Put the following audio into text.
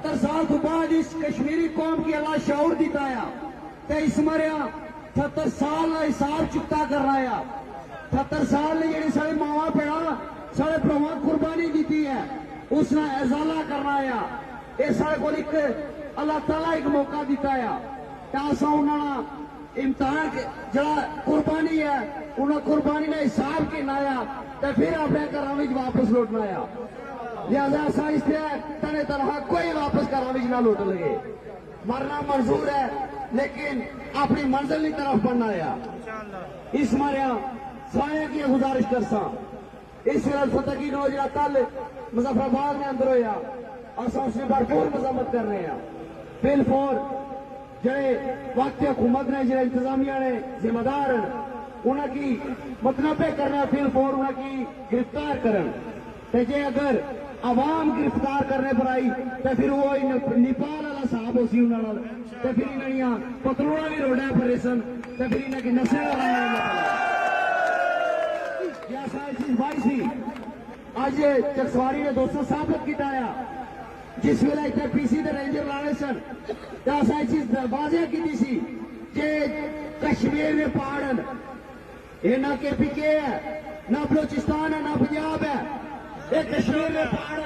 70 سال تو بعد اس کشمیری قوم کی اللہ شعور دتایا تے اس مریا 70 سال کا حساب چکتا کر رہا 70 سال نے جڑی سارے ماوا پیڑا سارے پرواں قربانی دیتی ہے اس نے ازالہ کرنا ہے یہ سارے کو ایک اللہ تعالیٰ ایک موقع دیتا ہے کہ انہوں امتحان جڑا قربانی ہے انہوں قربانی نے حساب کے لایا تو پھر اپنے گھروں واپس لوٹنا آیا لہذا ایسا اس پہ تنے طرح کوئی واپس گھروں نہ لوٹ لگے مرنا منظور ہے لیکن اپنی منزل کی طرف بڑھنا آیا اس ماریا سارے کی گزارش کرسا اس فتح کی نو جا کل مظفر آباد میں اندر ہوا اصا اس نے بھرپور مذمت کر رہے ہیں بل فور جڑے وقت حکومت نے جڑے انتظامیہ نے ذمہ دار انہوں کی متنبع کرنا بل فور انہوں کی گرفتار کرن جے اگر عوام گرفتار کرنے پر آئی تو پھر وہ نیپال والا صاحب ہو سی انہوں تو پھر انہوں پتروڑا بھی روڈا پر سن تو پھر انہوں کی نسل بھائی سی اج چکسواری نے دوستوں ثابت کیتا ہے جس ویلے اتنے پی سی رینجر لانے سن تو ایسا یہ چیز واضح کی سی کہ کشمیر میں پہاڑ یہ نہ کے پی کے ہے نہ بلوچستان ہے نہ پنجاب ہے یہ کشمیر میں پہاڑ